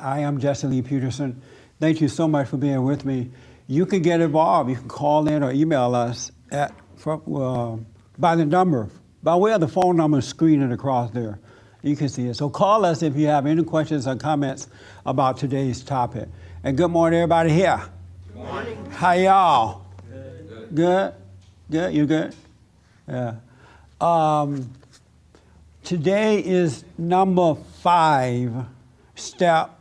I am Jesse Lee Peterson. Thank you so much for being with me. You can get involved. You can call in or email us by way of the phone number screening across there. You can see it. So call us if you have any questions or comments about today's topic. And good morning, everybody here. Good morning. How y'all? Good. Good? Good? You good? Yeah. Today is number 5 step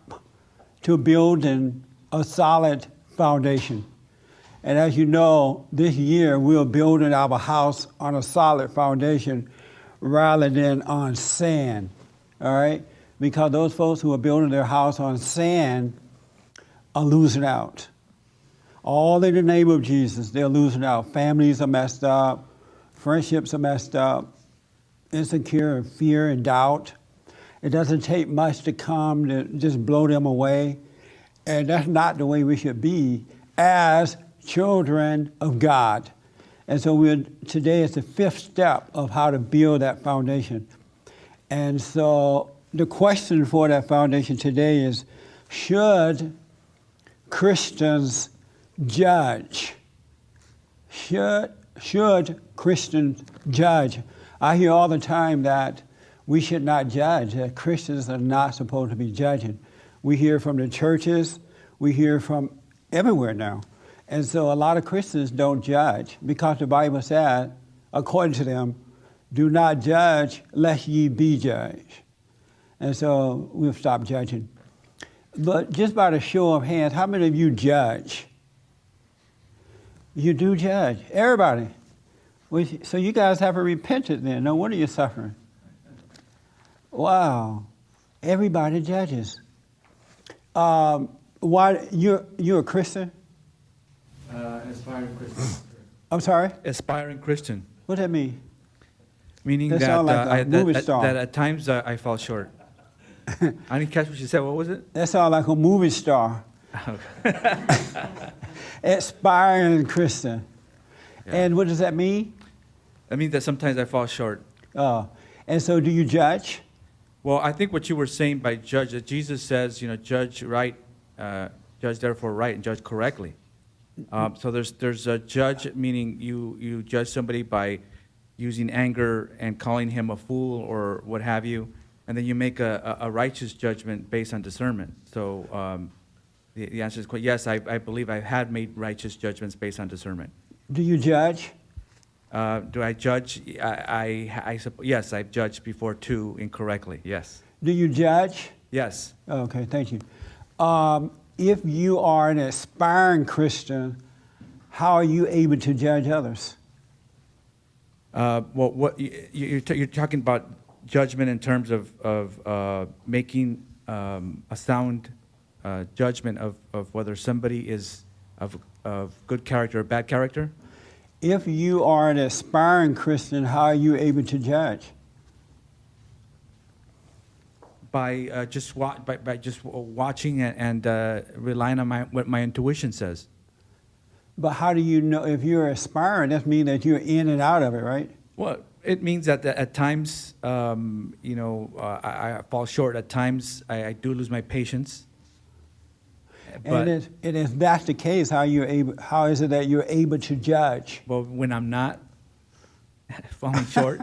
to building a solid foundation. And as you know, this year we're building our house on a solid foundation rather than on sand, all right? Because those folks who are building their house on sand are losing out. All in the name of Jesus, they're losing out. Families are messed up, friendships are messed up, insecure and fear and doubt. It doesn't take much to come to just blow them away. And that's not the way we should be as children of God. And so today is the 5th step of how to build that foundation. And so the question for that foundation today is, should Christians judge? Should Christians judge? I hear all the time that we should not judge, that Christians are not supposed to be judging. We hear from the churches, we hear from everywhere now. And so a lot of Christians don't judge because the Bible said, according to them, do not judge lest ye be judged. And so we've stopped judging. But just by the show of hands, how many of you judge? You do judge. Everybody. So you guys haven't repented then. No wonder you're suffering. Wow. Everybody judges. Why you're a Christian? Aspiring Christian. I'm sorry? Aspiring Christian. What does that mean? Meaning That that, sound like a movie star. that at times I fall short. I didn't catch what you said. What was it? That sounds like a movie star. Aspiring Christian. Yeah. And what does that mean? That means that sometimes I fall short. And so do you judge? Well, I think what you were saying by judge, that Jesus says, judge right, judge therefore right, and judge correctly. So there's a judge, meaning you judge somebody by using anger and calling him a fool or what have you, and then you make a righteous judgment based on discernment. So the answer is yes, I believe I had made righteous judgments based on discernment. Do you judge? Do I judge? Yes, I've judged before too incorrectly, yes. Do you judge? Yes. Okay, thank you. If you are an aspiring Christian, how are you able to judge others? Well, what you're talking about judgment in terms of making a sound judgment of whether somebody is of good character or bad character? If you are an aspiring Christian, how are you able to judge? By just watching and relying on what my intuition says. But how do you know if you're aspiring? That means that you're in and out of it, right? Well, it means that at times, I fall short. At times, I do lose my patience. And if that's the case, how is it that you're able to judge? Well, when I'm not falling short,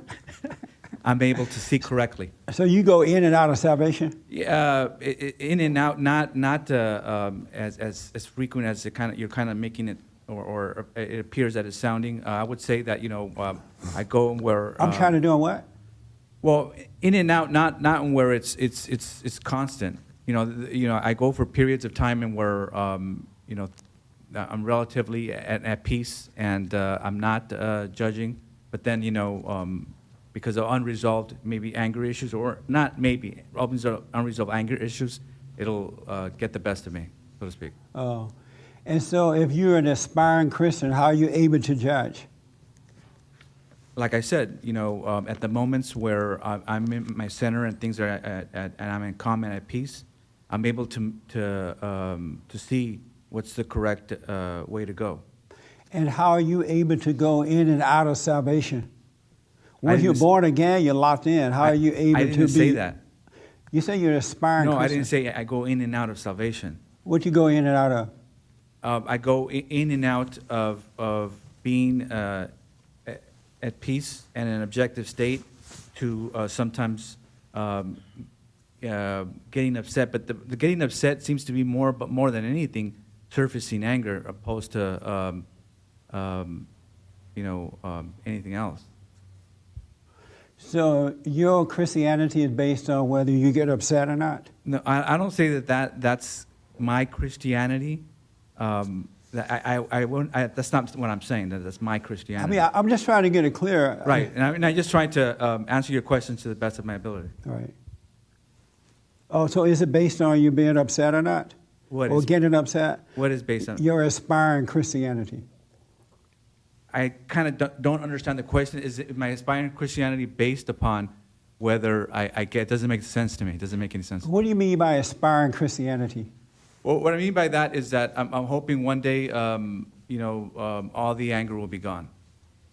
I'm able to see correctly. So you go in and out of salvation? Yeah, in and out, not as frequent as you're kind of making it, or it appears that it's sounding. I would say that I go where I'm trying to do what? Well, in and out, not where it's constant. I go for periods of time in where I'm relatively at peace and I'm not judging. But then because of unresolved maybe anger issues, or not maybe unresolved anger issues, it'll get the best of me, so to speak. Oh, and so if you're an aspiring Christian, how are you able to judge? Like I said, at the moments where I'm in my center and things are and I'm in calm and at peace, I'm able to see what's the correct way to go. And how are you able to go in and out of salvation? Once you're born again, you're locked in. How are you able to be? I didn't say that. You say you're an aspiring No, I Christian. didn't say I go in and out of salvation. What you go in and out of? I go in and out of being at peace and in an objective state to sometimes getting upset. But the getting upset seems to be more than anything surfacing anger opposed to anything else. So your Christianity is based on whether you get upset or not? No, I don't say that's my Christianity. That's not what I'm saying. That's my I Christianity. mean, I'm just trying to get it clear. Right, and I'm just trying to answer your questions to the best of my ability. Right. Oh, so is it based on you being upset or not? What or is- getting upset? What is based on? Your aspiring Christianity. I kind of don't understand the question. Is my aspiring Christianity based upon whether I get? It doesn't make sense to me. It doesn't make any sense. What do you mean by aspiring Christianity? Well, what I mean by that is that I'm hoping one day, all the anger will be gone.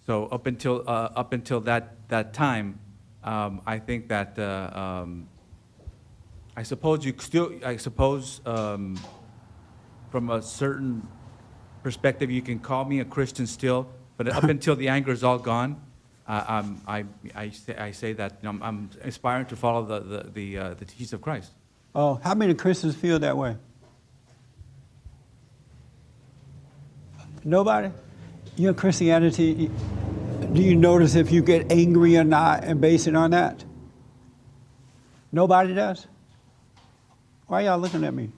So up until that time, I think that I suppose from a certain perspective, you can call me a Christian still, but up until the anger is all gone, I say that I'm aspiring to follow the teachings of Christ. Oh, how many Christians feel that way? Nobody? Your Christianity, do you notice if you get angry or not and base it on that? Nobody does? Why are y'all looking at me?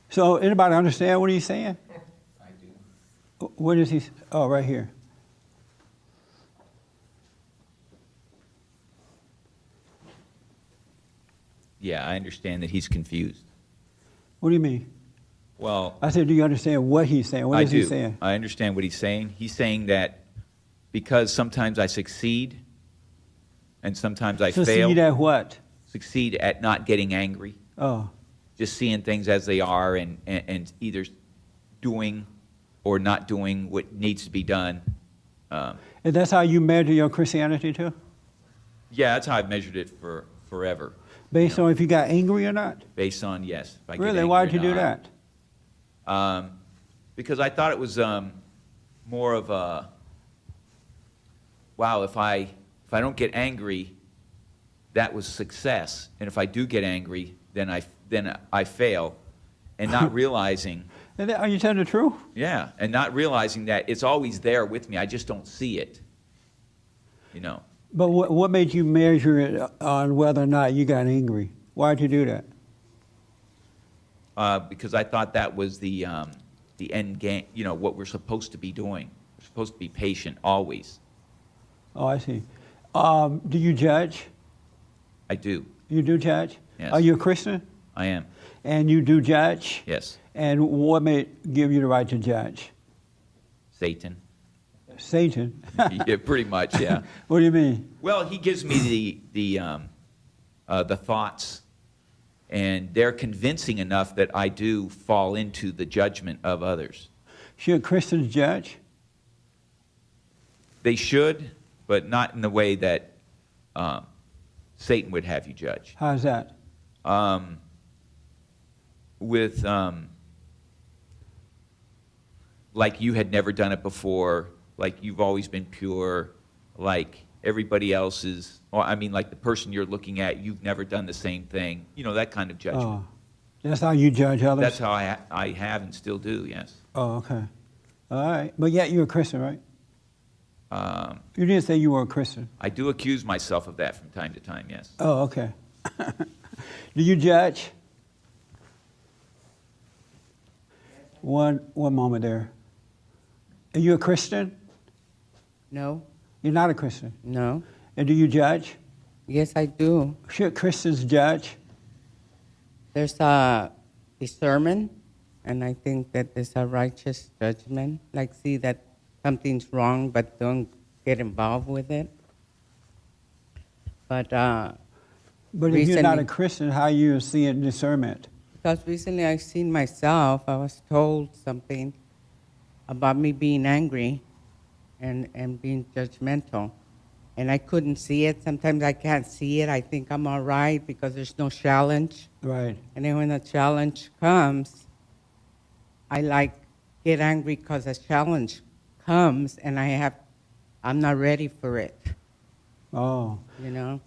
So anybody understand what he's saying? I do. What is he? Oh, right here. Yeah, I understand that he's confused. What do you mean? Well, I said, do you understand what he's saying? What I is do. he saying? I understand what he's saying. He's saying that because sometimes I succeed and sometimes I fail. Succeed at what? Succeed at not getting angry, Oh, just seeing things as they are and either doing or not doing what needs to be done. and that's how you measure your Christianity too? Yeah, that's how I've measured it for forever. Based on if you got angry or not? Based on, yes. If I get Really? angry Why'd or you do not. that? Because I thought it was more of a, wow, if I don't get angry, that was success. And if I do get angry, then I fail. And not realizing, Are you telling the truth? yeah, and not realizing that it's always there with me. I just don't see it. You know. But what made you measure it on whether or not you got angry? Why'd you do that? Because I thought that was the end game, what we're supposed to be doing. We're supposed to be patient always. Oh, I see. Do you judge? I do. You do judge? Yes. Are you a Christian? I am. And you do judge? Yes. And what may give you the right to judge? Satan. Satan? Yeah, pretty much, yeah. What do you mean? Well, he gives me the thoughts, and they're convincing enough that I do fall into the judgment of others. Should Christians judge? They should, but not in the way that Satan would have you judge. How's that? With like you had never done it before, like you've always been pure, like everybody else is, or I mean like the person you're looking at, you've never done the same thing, that kind of judgment. Oh, that's how you judge others? That's how I have and still do, yes. Oh, okay. All right. But yet you're a Christian, right? You didn't say you were a Christian. I do accuse myself of that from time to time, yes. Oh, okay. Do you judge? One moment there. Are you a Christian? No, You're not a Christian. no. And do you judge? Yes, I do. Should Christians judge? There's a discernment, and I think that there's a righteous judgment. Like, see that something's wrong, but don't get involved with it. But But if you're not a Recently- Christian, how you seeing discernment? because recently I've seen myself, I was told something about me being angry and being judgmental. and I couldn't see it. Sometimes I can't see it. I think I'm all right because there's no challenge. Right. And then when the challenge comes, I get angry because the challenge comes and I'm not ready for it, Oh. you know?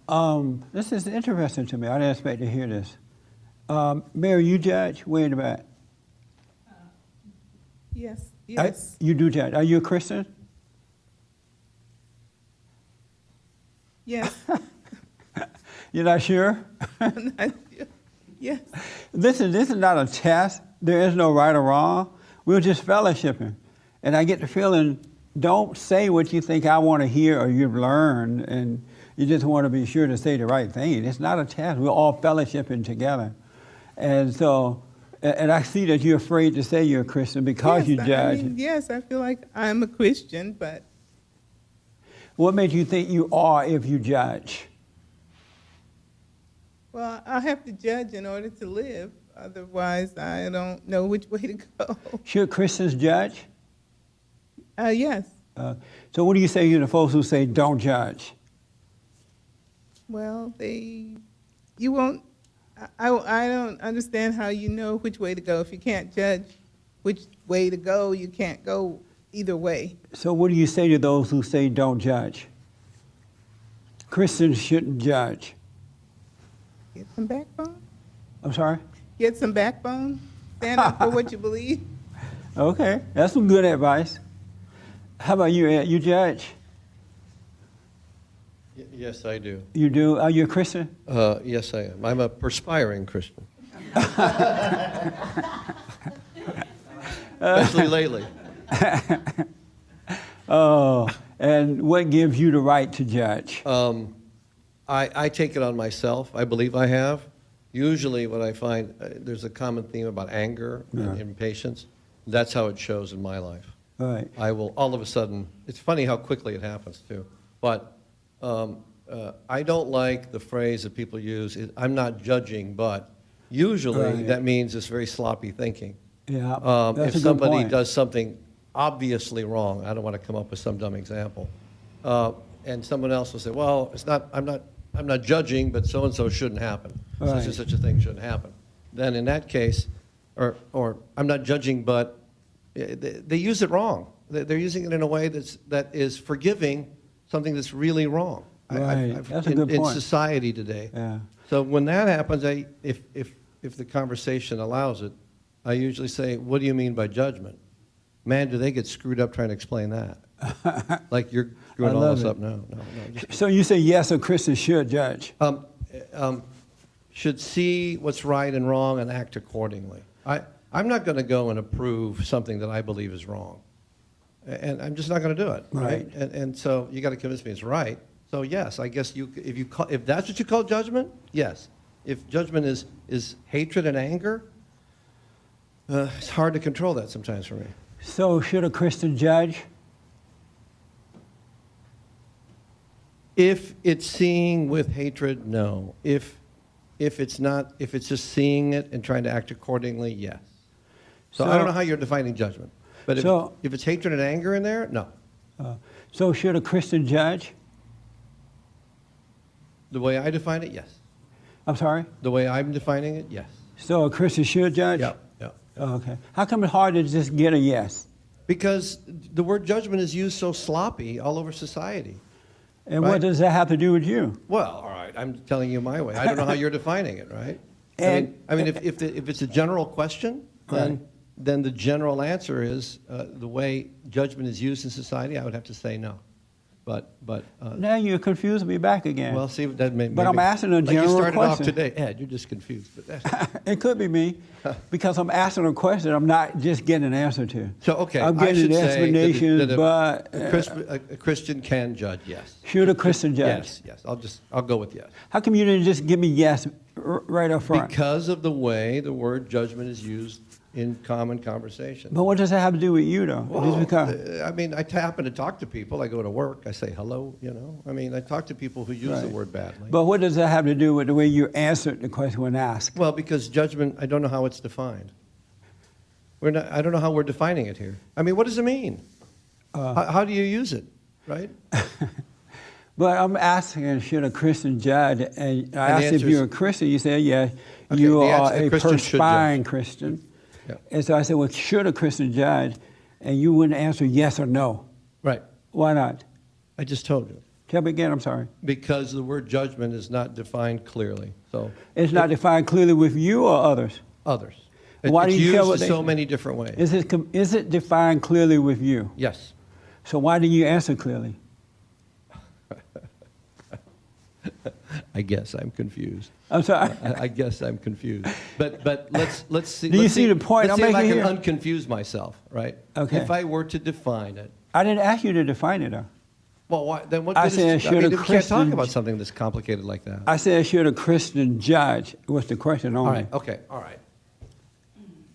This is interesting to me. I didn't expect to hear this. Mary, you judge? Way in the back. Yes, yes. You do judge. Are you a Christian? Yes. You're not sure? Yes. This is not a test. There is no right or wrong. We're just fellowshipping. And I get the feeling, don't say what you think I want to hear or you've learned, and you just want to be sure to say the right thing. It's not a test. We're all fellowshipping together. And so, and I see that you're afraid to say you're a Christian because you judge. Yes, I feel like I'm a Christian, but What makes you think you are if you judge? well, I have to judge in order to live. Otherwise, I don't know which way to go. Should Christians judge? Yes. So what do you say to the folks who say don't judge? Well, you won't. I don't understand how you know which way to go. If you can't judge which way to go, you can't go either way. So what do you say to those who say don't judge? Christians shouldn't judge. Get some backbone. I'm sorry? Get some backbone. Stand up for what you believe. Okay, that's some good advice. How about you, Ed? You judge? Yes, I do. You do? Are you a Christian? Yes, I am. I'm a perspiring Christian. Especially lately. Oh, and what gives you the right to judge? I take it on myself. I believe I have. Usually what I find, there's a common theme about anger and impatience. That's how it shows in my life. All right. I will all of a sudden, it's funny how quickly it happens too, but I don't like the phrase that people use, I'm not judging, but usually Right. that means it's very sloppy thinking. Yeah, If that's a good somebody point. does something obviously wrong, I don't want to come up with some dumb example, and someone else will say, well, I'm not judging, but so-and-so shouldn't happen. Such Right. and such a thing shouldn't happen. Then in that case, or I'm not judging, but they use it wrong. They're using it in a way that is forgiving something that's really wrong. Right. That's a good in point. society today. Yeah. So when that happens, if the conversation allows it, I usually say, what do you mean by judgment? Man, do they get screwed up trying to explain that? Like you're screwing all love this it. up. No. So you say yes, a Christian should judge. Should see what's right and wrong and act accordingly. I'm not going to go and approve something that I believe is wrong. And I'm just not going to do it, right? Right. And so you got to convince me it's right. So yes, I guess if that's what you call judgment, yes. If judgment is hatred and anger, it's hard to control that sometimes for me. So should a Christian judge? If it's seeing with hatred, no. If it's not, if it's just seeing it and trying to act accordingly, yes. So I don't know how you're defining judgment, but if it's hatred and anger in there, no. So should a Christian judge? The way I define it, yes. I'm sorry? The way I'm defining it, yes. So a Christian should judge? Yeah. Oh, okay. How come it's hard to just get a yes? Because the word judgment is used so sloppy all over society. And Right. what does that have to do with you? Well, all right, I'm telling you my way. I don't know how you're defining it, right? And- I mean, if it's a general question, then the general answer is the way judgment is used in society. I would have to say no, but Now you're confusing me back again. well, see that may. But I'm asking a like general you started question. off today, Ed. You're just confused. But that's, It could be me, because I'm asking a question I'm not just getting an answer to. so okay, I'm I getting should an say explanation, that but a Christian can judge. Yes. should a Christian judge? Yes. I'll go with yes. How come you didn't just give me yes right up front? Because of the way the word judgment is used in common conversation. But what does that have to do with you, though? Just because. I mean, I happen to talk to people. I go to work. I say hello, you know. I mean, I talk to people who use the Right. word badly. But what does that have to do with the way you answered the question when asked? Well, because judgment, I don't know how it's defined. I don't know how we're defining it here. I mean, what does it mean? How do you use it, right? But I'm asking, should a Christian judge? And I asked if answer you're a is- Christian. You said, yeah, Okay, you the are answer- a a Christian should perspiring judge. Christian. Yeah. And so I said, well, should a Christian judge? And you wouldn't answer yes or no. Right. Why not? I just told you. Tell me again, I'm sorry. Because the word judgment is not defined clearly. So It's not defined clearly with you or others. others. Why It's do you care used what in they so say? many different ways. Is it defined clearly with you? Yes. So why do you answer clearly? I guess I'm confused. I'm sorry. I guess I'm confused. But let's see. Do you let's see the point Let's I'm see if I making can here? unconfuse myself, right? Okay. If I were to define it, I didn't ask you to define it, though. well, why, then what? I good said, is, should a we can't talk Christian- about something that's complicated like that. I said, should a Christian judge? Was the question only. All right. Okay. All right.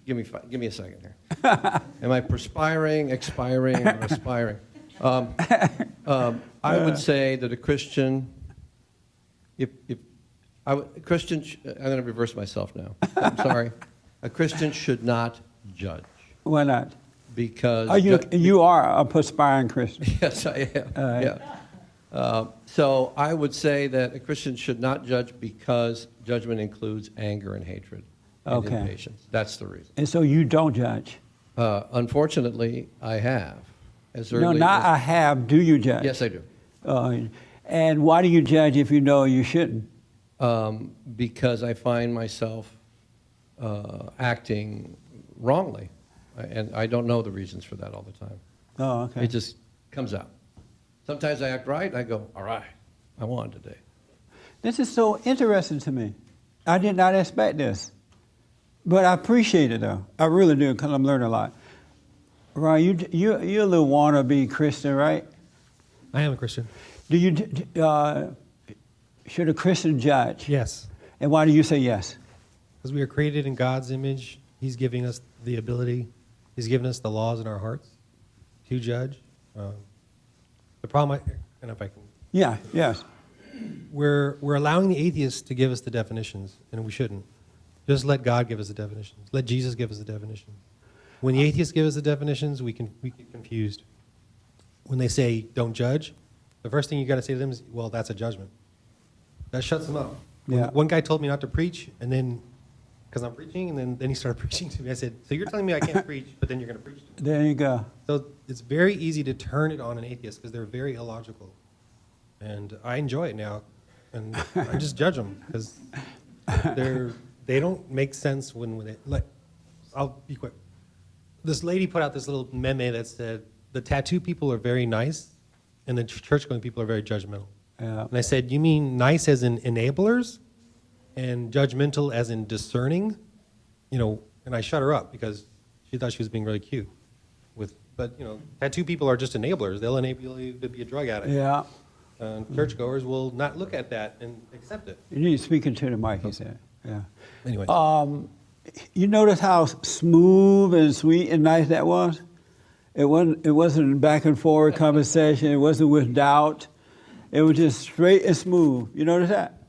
Give me a second here. Am I perspiring, expiring, or aspiring? I would say that a Christian, I'm going to reverse myself now. I'm sorry. A Christian should not judge Why not? because You are a perspiring Christian. yes, I am. All right. Yeah. So I would say that a Christian should not judge because judgment includes anger and hatred and Okay. impatience. That's the reason. And so you don't judge. Unfortunately, I have. As No, early not as, I have. Do you judge? Yes, I do. And why do you judge if you know you shouldn't? Because I find myself acting wrongly, and I don't know the reasons for that all the time. Oh, okay. It just comes out. Sometimes I act right, and I go, all right, I won today. This is so interesting to me. I did not expect this. But I appreciate it, though. I really do, because I'm learning a lot. Ryan, you're a little wannabe Christian, right? I am a Christian. Do you, should a Christian judge? Yes. And why do you say yes? Because we are created in God's image. He's giving us the ability, He's given us the laws in our hearts to judge. The problem, and if I can, Yeah, yes. we're allowing the atheists to give us the definitions, and we shouldn't. Just let God give us the definitions. Let Jesus give us the definitions. When the atheists give us the definitions, we get confused. When they say, don't judge, the first thing you got to say to them is, well, that's a judgment. That shuts them up. Yeah. One guy told me not to preach, and then, because I'm preaching, and then he started preaching to me. I said, so you're telling me I can't preach, but then you're going to preach to me. There you go. So it's very easy to turn it on an atheist because they're very illogical. And I enjoy it now. And I just judge them because they don't make sense when they, like, I'll be quick. This lady put out this little meme that said, the tattoo people are very nice and the church-going people are very judgmental. Yeah. And I said, you mean nice as in enablers and judgmental as in discerning? You know, and I shut her up because she thought she was being really cute. But, you know, tattoo people are just enablers. They'll enable you to be a drug addict. Yeah. Churchgoers will not look at that and accept it. You need to speak into the mic, he said. Yeah. Anyway. You notice how smooth and sweet and nice that was? It wasn't back and forth conversation. It wasn't with doubt. It was just straight and smooth. You notice that?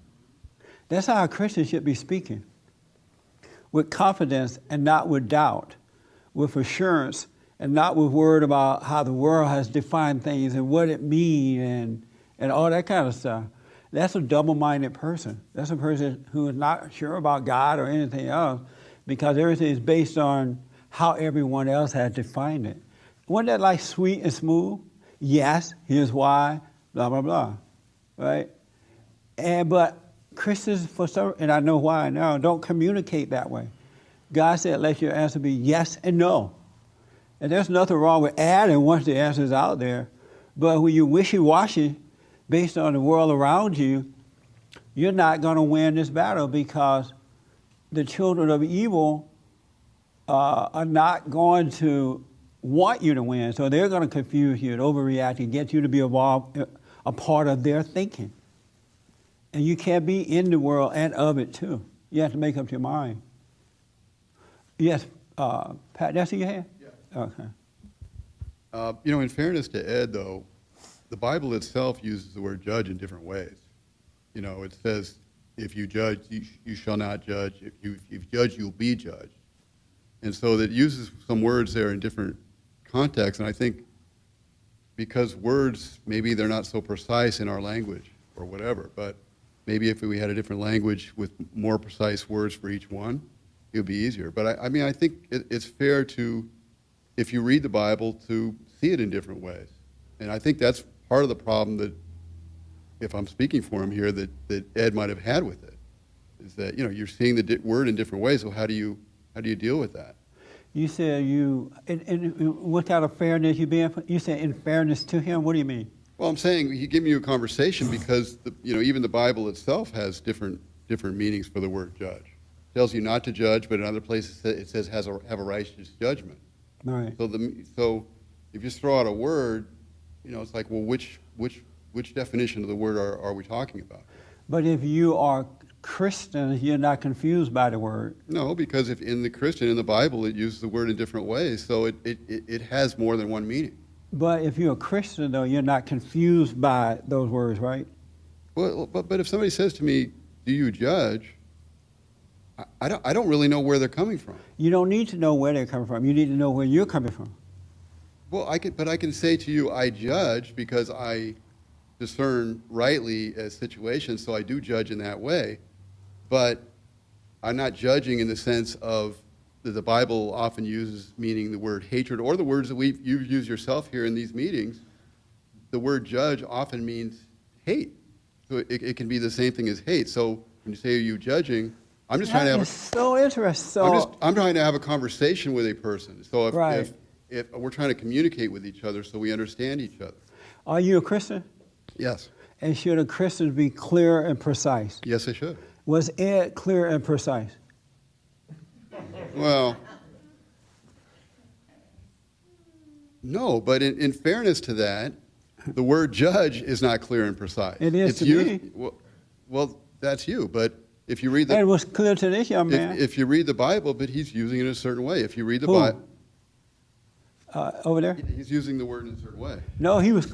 That's how a Christian should be speaking. With confidence and not with doubt. With assurance and not with word about how the world has defined things and what it means and all that kind of stuff. That's a double-minded person. That's a person who is not sure about God or anything else because everything is based on how everyone else has defined it. Wasn't that like sweet and smooth? Yes, here's why, blah, blah, blah, right? But Christians, for some, and I know why now, don't communicate that way. God said, let your answer be yes and no. And there's nothing wrong with adding once the answer is out there. But when you wishy-washy based on the world around you, you're not going to win this battle because the children of evil are not going to want you to win. So they're going to confuse you and overreact and get you to be a part of their thinking. And you can't be in the world and of it too. You have to make up your mind. Yes, Pat, that's in your hand? Yeah. Okay. In fairness to Ed, though, the Bible itself uses the word judge in different ways. It says, if you judge, you shall not judge. If you judge, you'll be judged. And so that uses some words there in different contexts. And I think because words, maybe they're not so precise in our language or whatever, but maybe if we had a different language with more precise words for each one, it would be easier. But I mean, I think it's fair to, if you read the Bible, to see it in different ways. And I think that's part of the problem that, if I'm speaking for him here, that Ed might have had with it, is that, you know, you're seeing the word in different ways, so how do you deal with that? You said what kind of fairness you said in fairness to him? What do you mean? Well, I'm saying he gave me a conversation because, even the Bible itself has different meanings for the word judge. It tells you not to judge, but in other places it says have a righteous judgment. All right. So if you just throw out a word, it's like, well, which definition of the word are we talking about? But if you are Christian, you're not confused by the word. No, because if in the Bible, it uses the word in different ways, so it has more than one meaning. But if you're a Christian, though, you're not confused by those words, right? Well, but if somebody says to me, "Do you judge?" I don't really know where they're coming from. You don't need to know where they're coming from. You need to know where you're coming from. Well, I can say to you, I judge because I discern rightly as situations, so I do judge in that way. But I'm not judging in the sense of that the Bible often uses, meaning the word hatred, or the words that you've used yourself here in these meetings. The word judge often means hate. So it can be the same thing as hate. So when you say, are you judging? I'm just trying to have so interesting. I'm trying to have a conversation with a person. So Right. if we're trying to communicate with each other so we understand each other. Are you a Christian? Yes. And should a Christian be clear and precise? Yes, I should. Was Ed clear and precise? Well, no, but in fairness to that, the word judge is not clear and precise. It is It's to used, me. Well, that's you, but if you read It the was clear to this young man. if you read the Bible, but he's using it in a certain way. If you read the Who? Bible, Over there? he's using the word in a certain way. No, he was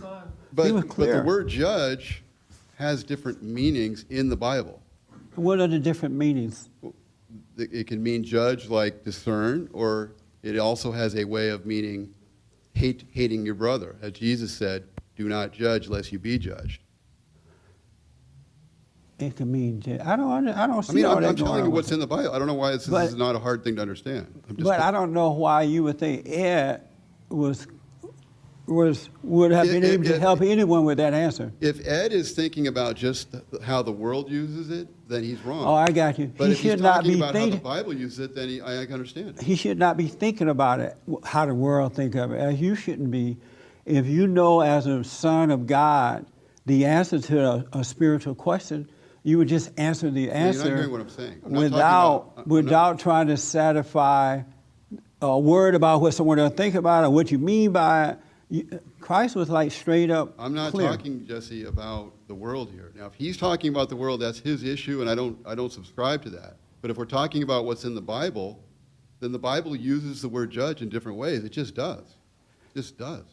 But clear. the word judge has different meanings in the Bible. What are the different meanings? It can mean judge like discern, or it also has a way of meaning hating your brother. As Jesus said, do not judge lest you be judged. It can mean, I don't see I mean, all I'm that telling you going what's on. in the Bible. I don't know why this But- is not a hard thing to understand. But I don't know why you would think Ed would have been able to help anyone with that answer. If Ed is thinking about just how the world uses it, then he's wrong. Oh, I got you. But He if he's should not talking be about how the thinking. Bible uses it, then I can understand it. He should not be thinking about it, how the world think of it, as you shouldn't be. If you know as a son of God the answer to a spiritual question, you would just answer the You're answer not hearing what I'm saying. I'm not talking about- without trying to satisfy a word about what someone else think about it or what you mean by it. Christ was like straight up I'm not clear. talking, Jesse, about the world here. Now, if he's talking about the world, that's his issue, and I don't subscribe to that. But if we're talking about what's in the Bible, then the Bible uses the word judge in different ways. It just does. It just does.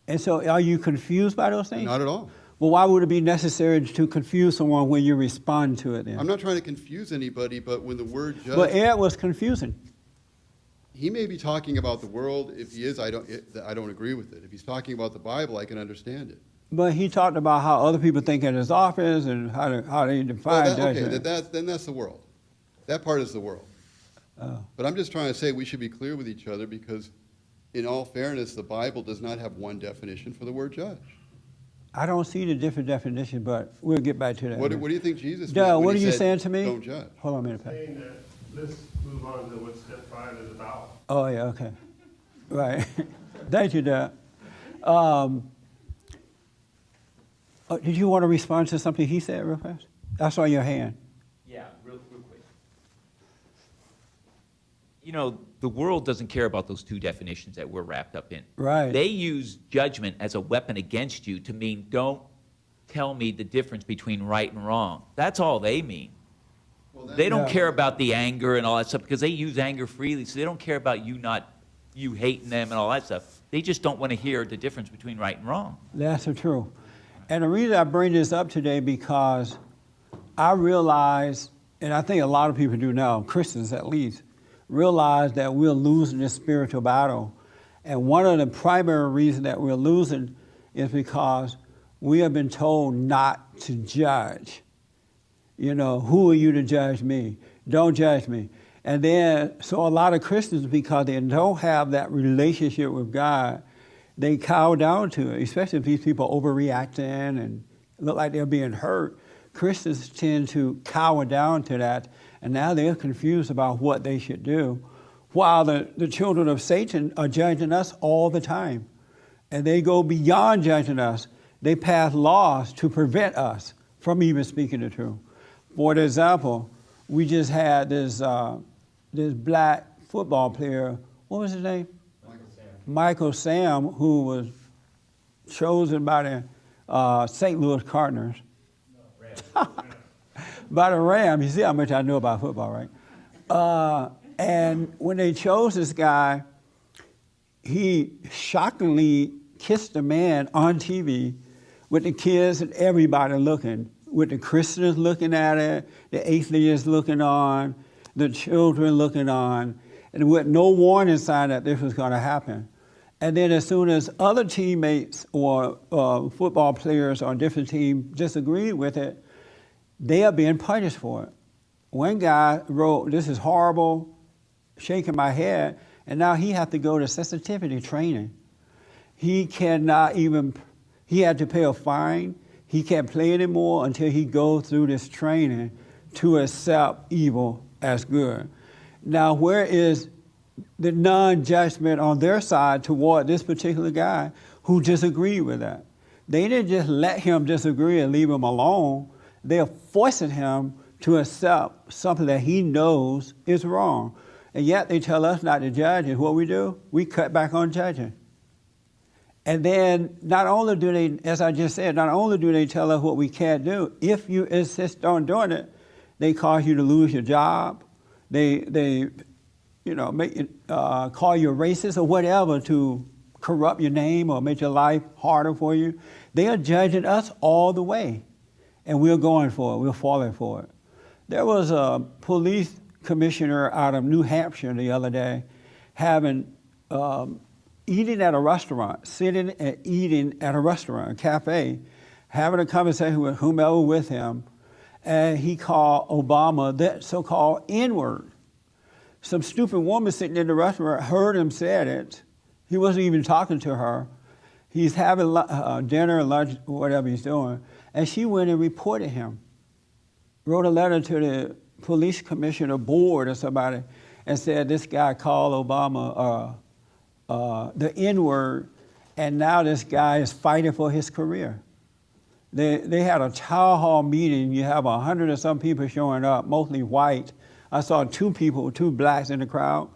And so are you confused by those things? Not at all. Well, why would it be necessary to confuse someone when you respond to it then? I'm not trying to confuse anybody, but when the word judge, But Ed was confusing. he may be talking about the world. If he is, I don't agree with it. If he's talking about the Bible, I can understand it. But he talked about how other people think at his office and how they define judgment. Then that's the world. That part is the world. Oh. But I'm just trying to say we should be clear with each other because, in all fairness, the Bible does not have one definition for the word judge. I don't see the different definition, but we'll get back to that. What do you think Jesus meant Doug, when what are he you said, saying to me? Don't judge. Hold on a minute, Pat. Saying that let's move on to what step 5 is about. Oh, yeah, okay. Right. Thank you, Doug. Did you want to respond to something he said real fast? I saw your hand. Yeah, real quick. You know, the world doesn't care about those two definitions that we're wrapped up in. Right. They use judgment as a weapon against you to mean don't tell me the difference between right and wrong. That's all they mean. They don't Yeah. care about the anger and all that stuff because they use anger freely, so they don't care about you hating them and all that stuff. They just don't want to hear the difference between right and wrong. That's the truth. And the reason I bring this up today because I realize, and I think a lot of people do now, Christians at least, realize that we're losing this spiritual battle. And one of the primary reasons that we're losing is because we have been told not to judge. You know, who are you to judge me? Don't judge me. And then, so a lot of Christians, because they don't have that relationship with God, they cow down to it, especially if these people are overreacting and look like they're being hurt. Christians tend to cower down to that, and now they're confused about what they should do, while the children of Satan are judging us all the time. And they go beyond judging us. They pass laws to prevent us from even speaking the truth. For example, we just had this black football player, what was his name? Michael Sam, who was chosen by the St. Louis Cardinals. By the Rams. You see how much I know about football, right? And when they chose this guy, he shockingly kissed a man on TV with the kids and everybody looking, with the Christians looking at it, the atheists looking on, the children looking on, and with no warning sign that this was going to happen. And then as soon as other teammates or football players on different teams disagreed with it, they are being punished for it. One guy wrote, "This is horrible," shaking my head, and now he has to go to sensitivity training. He cannot even, he had to pay a fine. He can't play anymore until he goes through this training to accept evil as good. Now, where is the non-judgment on their side toward this particular guy who disagreed with that? They didn't just let him disagree and leave him alone. They're forcing him to accept something that he knows is wrong. And yet they tell us not to judge, and what we do? We cut back on judging. And then not only do they, as I just said, not only do they tell us what we can't do, if you insist on doing it, they cause you to lose your job. They make call you a racist or whatever to corrupt your name or make your life harder for you. They are judging us all the way, and we're going for it. We're falling for it. There was a police commissioner out of New Hampshire the other day having eating at a restaurant, sitting and eating at a restaurant, a cafe, having a conversation with whomever with him, and he called Obama that so-called N-word. Some stupid woman sitting in the restaurant heard him say it. He wasn't even talking to her. He's having dinner, lunch, whatever he's doing, and she went and reported him. Wrote a letter to the police commissioner board or somebody and said this guy called Obama the N-word, and now this guy is fighting for his career. They had a town hall meeting. You have 100 or some people showing up, mostly white. I saw two blacks in the crowd,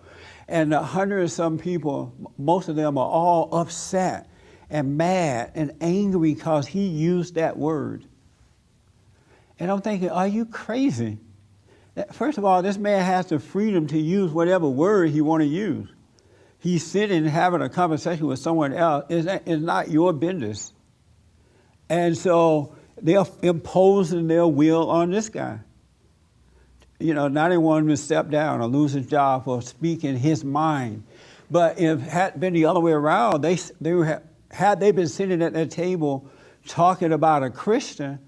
and 100 or some people, most of them are all upset and mad and angry because he used that word. And I'm thinking, are you crazy? First of all, this man has the freedom to use whatever word he want to use. He's sitting and having a conversation with someone else. It's not your business. And so they're imposing their will on this guy. You know, not anyone would step down or lose his job for speaking his mind. But if it had been the other way around, had they been sitting at that table talking about a Christian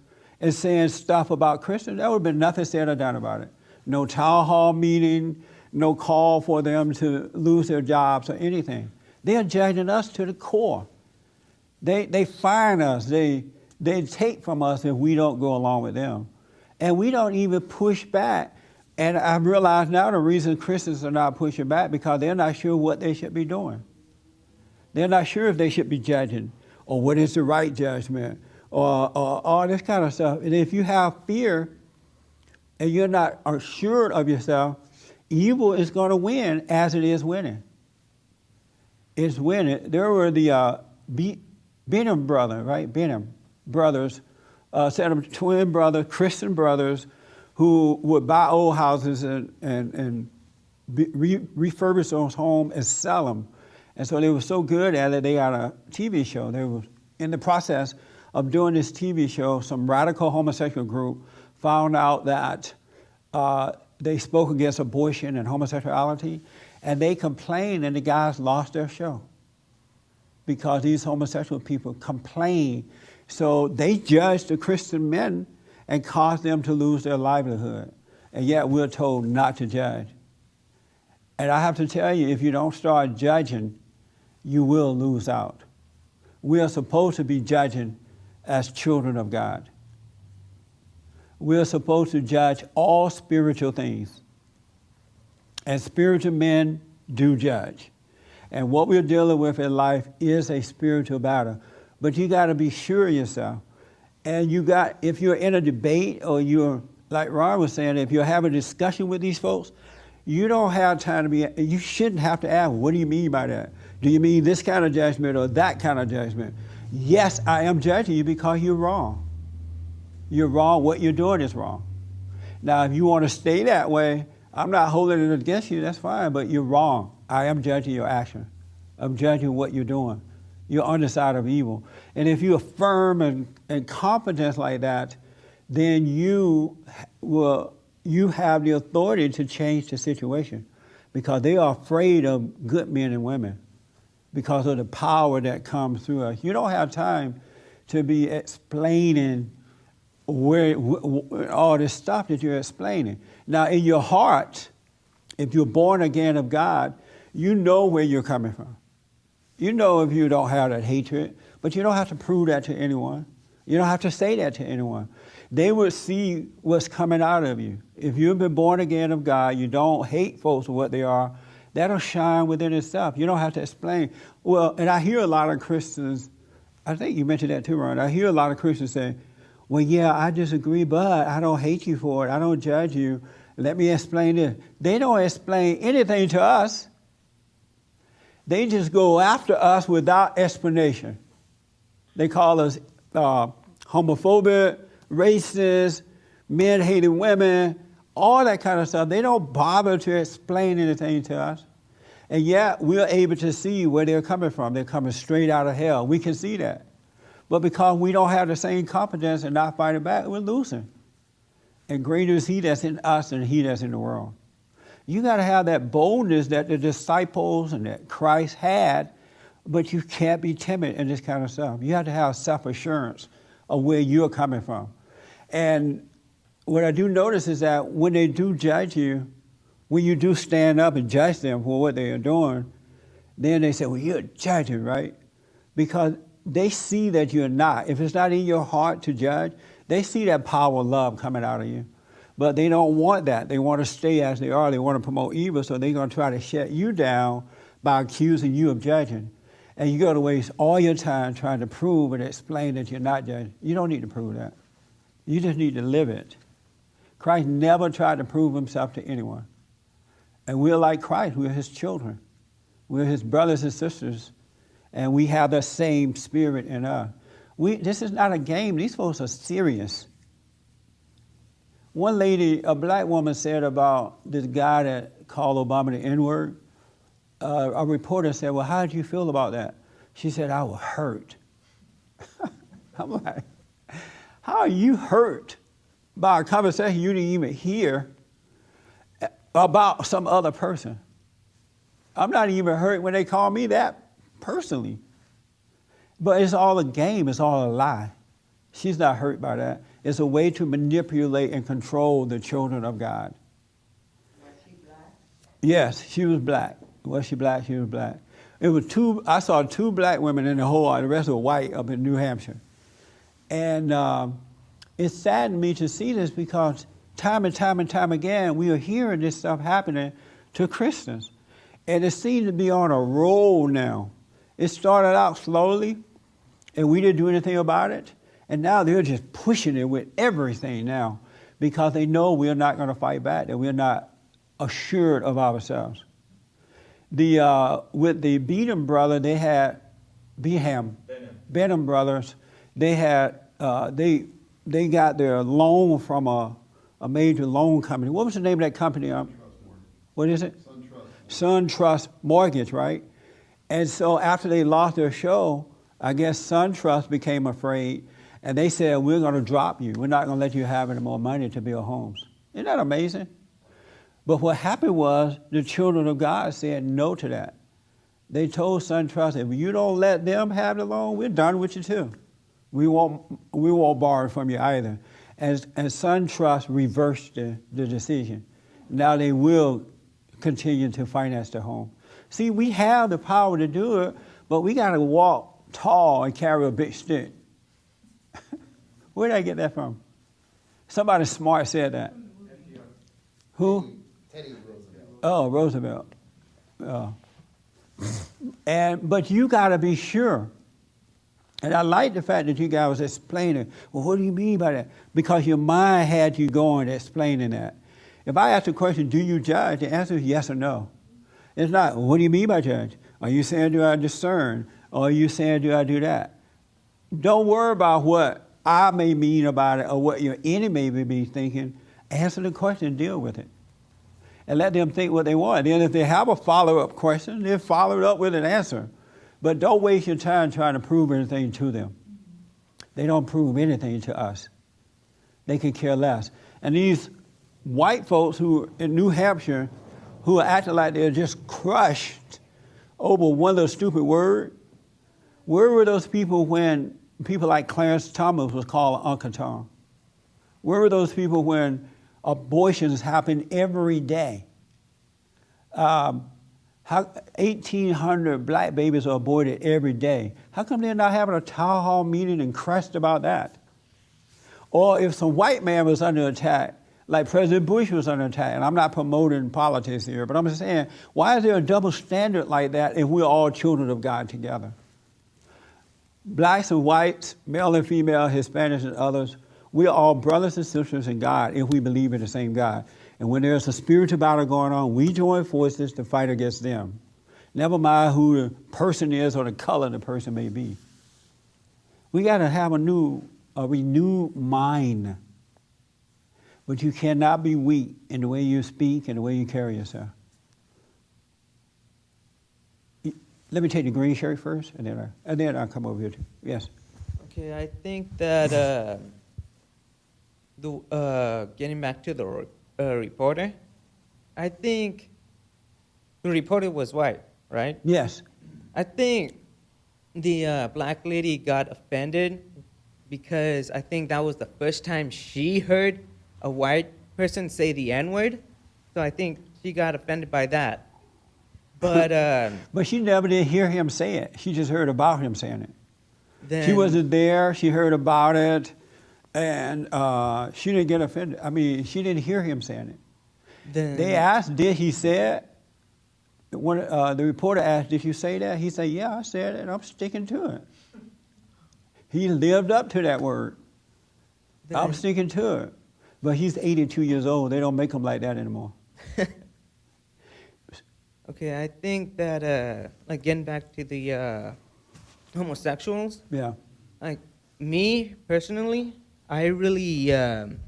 and saying stuff about Christians, there would have been nothing said or done about it. No town hall meeting, no call for them to lose their jobs or anything. They are judging us to the core. They fine us. They take from us if we don't go along with them. And we don't even push back. And I realize now the reason Christians are not pushing back because they're not sure what they should be doing. They're not sure if they should be judging or what is the right judgment or all this kind of stuff. And if you have fear and you're not assured of yourself, evil is going to win as it is winning. It's winning. There were the Benham brothers, right? Benham brothers, set of twin brothers, Christian brothers, who would buy old houses and refurbish those homes and sell them. And so they were so good at it, they got a TV show. They were in the process of doing this TV show. Some radical homosexual group found out that they spoke against abortion and homosexuality, and they complained, and the guys lost their show. because these homosexual people complain. So they judge the Christian men and cause them to lose their livelihood. And yet we're told not to judge. And I have to tell you, if you don't start judging, you will lose out. We are supposed to be judging as children of God. We are supposed to judge all spiritual things. And spiritual men do judge. And what we're dealing with in life is a spiritual battle. But you got to be sure of yourself. And if you're in a debate or you're, like Ron was saying, if you're having a discussion with these folks, you don't have time you shouldn't have to ask, what do you mean by that? Do you mean this kind of judgment or that kind of judgment? Yes, I am judging you because you're wrong. You're wrong. What you're doing is wrong. Now, if you want to stay that way, I'm not holding it against you, that's fine, but you're wrong. I am judging your action. I'm judging what you're doing. You're on the side of evil. And if you're firm and confident like that, then you have the authority to change the situation, because they are afraid of good men and women because of the power that comes through us. You don't have time to be explaining where all this stuff that you're explaining. Now, in your heart, if you're born again of God, you know where you're coming from. You know if you don't have that hatred, but you don't have to prove that to anyone. You don't have to say that to anyone. They will see what's coming out of you. If you've been born again of God, you don't hate folks for what they are, that'll shine within itself. You don't have to explain. Well, and I hear a lot of Christians, I think you mentioned that too, Ron. I hear a lot of Christians say, well, yeah, I disagree, but I don't hate you for it. I don't judge you. Let me explain this. They don't explain anything to us. They just go after us without explanation. They call us homophobic, racist, men hating women, all that kind of stuff. They don't bother to explain anything to us. And yet we're able to see where they're coming from. They're coming straight out of hell. We can see that. But because we don't have the same competence and not fighting back, we're losing. And greater is he that's in us than he that's in the world. You got to have that boldness that the disciples and that Christ had, but you can't be timid in this kind of stuff. You have to have self-assurance of where you're coming from. And what I do notice is that when they do judge you, when you do stand up and judge them for what they are doing, then they say, well, you're judging, right? Because they see that you're not. If it's not in your heart to judge, they see that power of love coming out of you. But they don't want that. They want to stay as they are. They want to promote evil, so they're going to try to shut you down by accusing you of judging. And you're going to waste all your time trying to prove and explain that you're not judging. You don't need to prove that. You just need to live it. Christ never tried to prove himself to anyone. And we're like Christ. We're his children. We're his brothers and sisters. And we have the same spirit in us. This is not a game. These folks are serious. One lady, a black woman, said about this guy that called Obama the N-word. A reporter said, well, how did you feel about that? She said, I was hurt. I'm like, how are you hurt by a conversation you didn't even hear about some other person? I'm not even hurt when they call me that personally. But it's all a game. It's all a lie. She's not hurt by that. It's a way to manipulate and control the children of God. Was she black? Yes, she was black. Was she black? She was black. I saw two black women in the whole, the rest were white up in New Hampshire. And it saddened me to see this because time and time and time again, we are hearing this stuff happening to Christians. And it seems to be on a roll now. It started out slowly, and we didn't do anything about it. And now they're just pushing it with everything now because they know we're not going to fight back, that we're not assured of ourselves. With the Benham brothers, they had Benham brothers. They had they got their loan from a major loan company. What was the name of that company? What is it? SunTrust Mortgage, right? And so after they lost their show, I guess SunTrust became afraid, and they said, we're going to drop you. We're not going to let you have any more money to build homes. Isn't that amazing? But what happened was the children of God said no to that. They told SunTrust, if you don't let them have the loan, we're done with you too. We won't borrow from you either. And SunTrust reversed the decision. Now they will continue to finance the home. See, we have the power to do it, but we got to walk tall and carry a big stick. Where did I get that from? Somebody smart said that. Who? Teddy Roosevelt. Oh, Roosevelt. But you got to be sure. And I like the fact that you guys was explaining, well, what do you mean by that? Because your mind had you going explaining that. If I ask the question, do you judge? The answer is yes or no. It's not, what do you mean by judge? Are you saying, do I discern? Or are you saying, do I do that? Don't worry about what I may mean about it or what your enemy may be thinking. Answer the question and deal with it. And let them think what they want. Then if they have a follow-up question, they'll follow it up with an answer. But don't waste your time trying to prove anything to them. They don't prove anything to us. They could care less. And these white folks who in New Hampshire who are acting like they're just crushed over one little stupid word, where were those people when people like Clarence Thomas was called Uncle Tom? Where were those people when abortions happen every day? 1,800 black babies are aborted every day. How come they're not having a town hall meeting and crushed about that? Or if some white man was under attack, like President Bush was under attack, and I'm not promoting politics here, but I'm just saying, why is there a double standard like that if we're all children of God together? Blacks and whites, male and female, Hispanics and others, we're all brothers and sisters in God if we believe in the same God. And when there's a spiritual battle going on, we join forces to fight against them. Never mind who the person is or the color the person may be. We got to have a renewed mind. But you cannot be weak in the way you speak and the way you carry yourself. Let me take the green shirt first, and then I'll come over here too. Yes. Okay, I think that getting back to the reporter, I think the reporter was white, right? Yes. I think the black lady got offended because I think that was the first time she heard a white person say the N-word. So I think she got offended by that. But but she never did hear him say it. She just heard about him saying it. then, She wasn't there. She heard about it, and she didn't get offended. I mean, she didn't hear him saying it. then They asked, did he say it? The reporter asked, did you say that? He said, yeah, I said it, and I'm sticking to it. He lived up to that word. I'm sticking to it. But he's 82 years old. They don't make him like that anymore. Okay, I think that, like, getting back to the homosexuals, Yeah. like, me, personally, I really,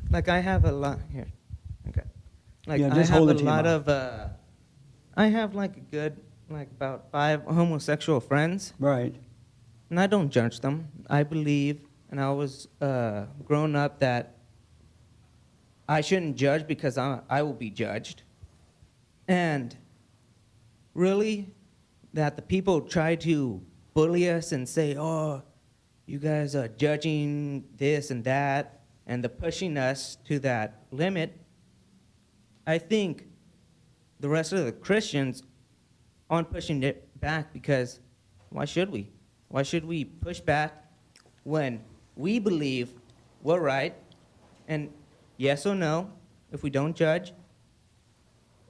like, I have a lot, here, okay. Like, Yeah, I just have hold a it to your lot mouth. of, I have, like, a good, like, about 5 homosexual friends, Right. and I don't judge them. I believe, and I was grown up that I shouldn't judge because I will be judged. And really, that the people try to bully us and say, oh, you guys are judging this and that, and they're pushing us to that limit. I think the rest of the Christians aren't pushing it back because why should we? Why should we push back when we believe we're right? And yes or no, if we don't judge.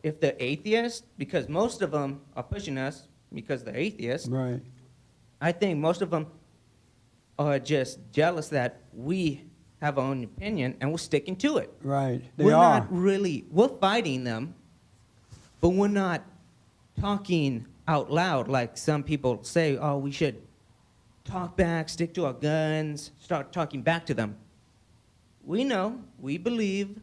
If the atheists, because most of them are pushing us because they're atheists, Right. I think most of them are just jealous that we have our own opinion and we're sticking to it. Right. They We're are. not really, we're fighting them, but we're not talking out loud like some people say, oh, we should talk back, stick to our guns, start talking back to them. We know, we believe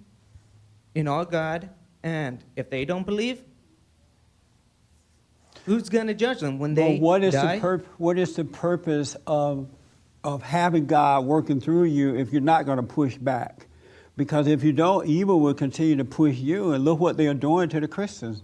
in our God, and if they don't believe, who's going to judge them when they what is die? what is the purpose of having God working through you if you're not going to push back? Because if you don't, evil will continue to push you, and look what they are doing to the Christians.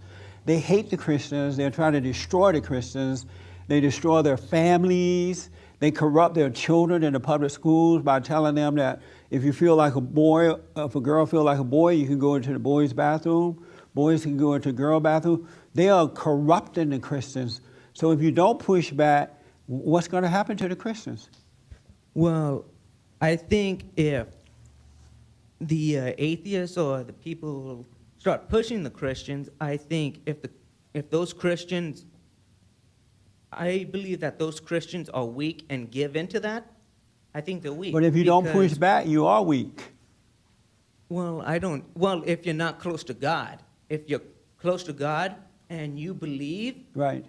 They hate the Christians. They're trying to destroy the Christians. They destroy their families. They corrupt their children in the public schools by telling them that if you feel like a boy, if a girl feels like a boy, you can go into the boys' bathroom. Boys can go into the girl bathroom. They are corrupting the Christians. So if you don't push back, what's going to happen to the Christians? Well, I think if the atheists or the people who start pushing the Christians, I think if those Christians, I believe that those Christians are weak and give into that. I think they're weak. But if you don't push back, you are weak. Well, Well, if you're not close to God, if you're close to God and you believe, Right.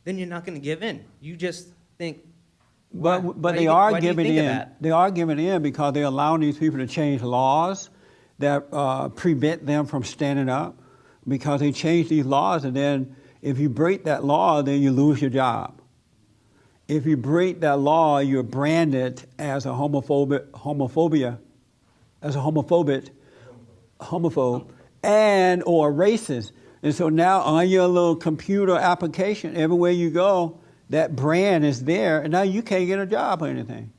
then you're not going to give in. You just think. But why they do you- are why do you giving think of in. that? They are giving in because they're allowing these people to change laws that prevent them from standing up. Because they change these laws, and then if you break that law, then you lose your job. If you break that law, you're branded as a homophobe, and or racist. And so now on your little computer application, everywhere you go, that brand is there, and now you can't get a job or anything.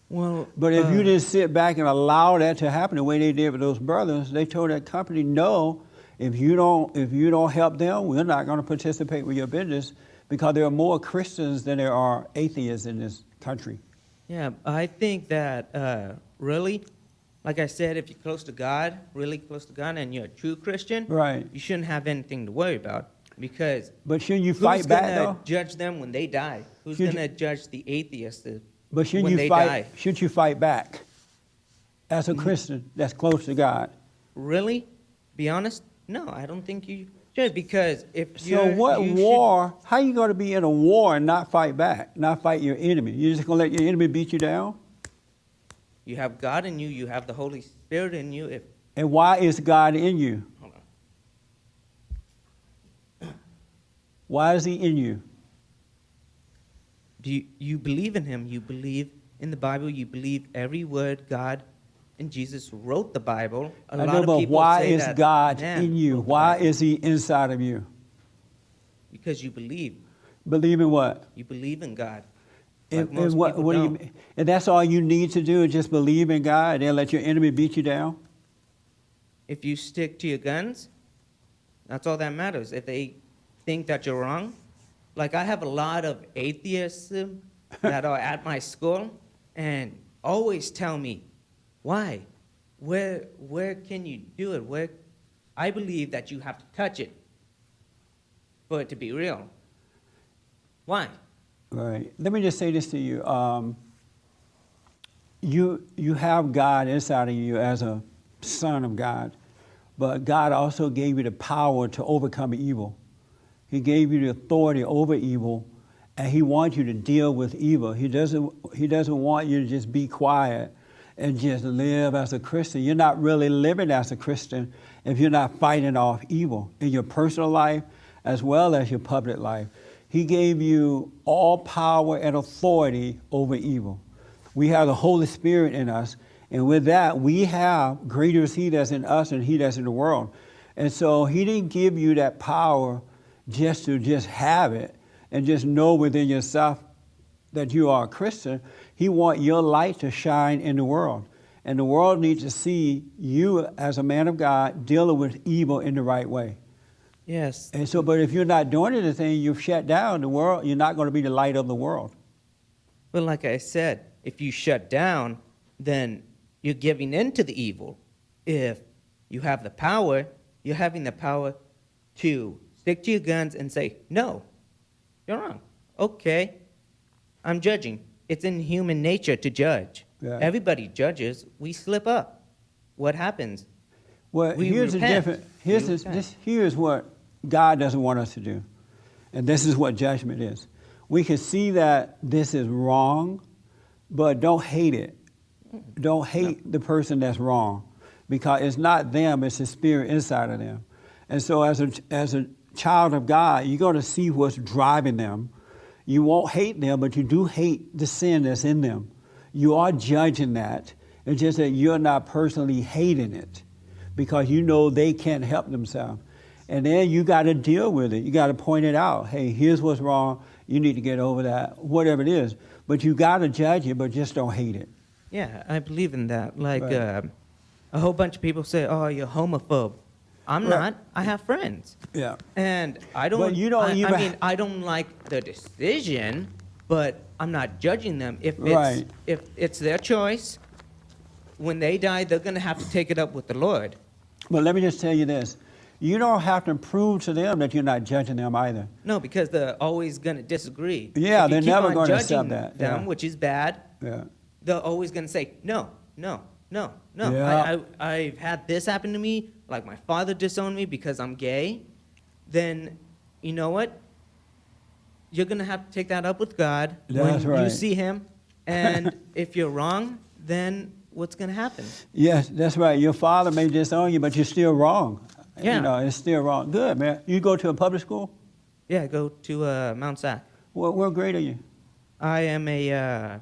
Well, But if you just sit back and allow that to happen the way they did with those brothers, they told that company, no, if you don't help them, we're not going to participate with your business, because there are more Christians than there are atheists in this country. Yeah, I think that really, like I said, if you're close to God, really close to God, and you're a true Christian, Right. you shouldn't have anything to worry about, because But shouldn't you fight back who's though? going to judge them when they die? Who's Should going to judge the atheists But shouldn't when you they fight? die? Shouldn't you fight back as a Christian that's close to God? Really? Be honest? No, I don't think you should, because if So you're... what you war? How you going to be in a war and not fight back, not fight your enemy? You just going to let your enemy beat you down? You have God in you. You have the Holy Spirit in you. And why is God in you? Hold on. Why is He in you? Do you believe in Him? You believe in the Bible. You believe every word God and Jesus wrote the Bible. A I lot know, of but people why say is that God man in you? wrote the Why Bible. is He inside of you? Because you believe. Believe in what? You believe in God. Like And most what people do you don't. mean? And that's all you need to do is just believe in God and then let your enemy beat you down? If you stick to your guns, that's all that matters. If they think that you're wrong, like I have a lot of atheists that are at my school and always tell me, why? Where can you do it? I believe that you have to touch it for it to be real. Why? Right. Let me just say this to you. You have God inside of you as a son of God, but God also gave you the power to overcome evil. He gave you the authority over evil, and He wants you to deal with evil. He doesn't want you to just be quiet and just live as a Christian. You're not really living as a Christian if you're not fighting off evil in your personal life as well as your public life. He gave you all power and authority over evil. We have the Holy Spirit in us, and with that, we have greater is He that's in us than he that's in the world. And so He didn't give you that power just to just have it and just know within yourself that you are a Christian. He wants your light to shine in the world. And the world needs to see you as a man of God dealing with evil in the right way. Yes. And so, but if you're not doing anything, you've shut down the world. You're not going to be the light of the world. But like I said, if you shut down, then you're giving in to the evil. If you have the power, you're having the power to stick to your guns and say, no, you're wrong. Okay, I'm judging. It's in human nature to judge. Yeah. Everybody judges. We slip up. What happens? Well, We here's repent. the difference. Here's what God doesn't want us to do. And this is what judgment is. We can see that this is wrong, but don't hate it. Don't hate the person that's wrong, because it's not them, it's the spirit inside of them. And so as a child of God, you're going to see what's driving them. You won't hate them, but you do hate the sin that's in them. You are judging that. It's just that you're not personally hating it, because you know they can't help themselves. And then you got to deal with it. You got to point it out. Hey, here's what's wrong. You need to get over that, whatever it is. But you got to judge it, but just don't hate it. Yeah, I believe in that. Like, Right. a whole bunch of people say, "Oh, you're homophobe." I'm Right. not. I have friends, Yeah. and I don't. But you don't I even- mean, I don't like the decision, but I'm not judging them. Right. If it's their choice, when they die, they're gonna have to take it up with the Lord. But let me just tell you this. You don't have to prove to them that you're not judging them either. No, because they're always gonna disagree. Yeah, If you they're keep never on gonna judging accept that, them, yeah. which is bad. Yeah. They're always going to say, no, no, no, no. Yeah. I've had this happen to me, like my father disowned me because I'm gay. Then, you know what? You're going to have to take that up with God That's when you right. see him. And if you're wrong, then what's going to happen? Yes, that's right. Your father may disown you, but you're still wrong. Yeah. You know, it's still wrong. Good, man. You go to a public school? Yeah, go to Mount Sac. What grade are you? I am a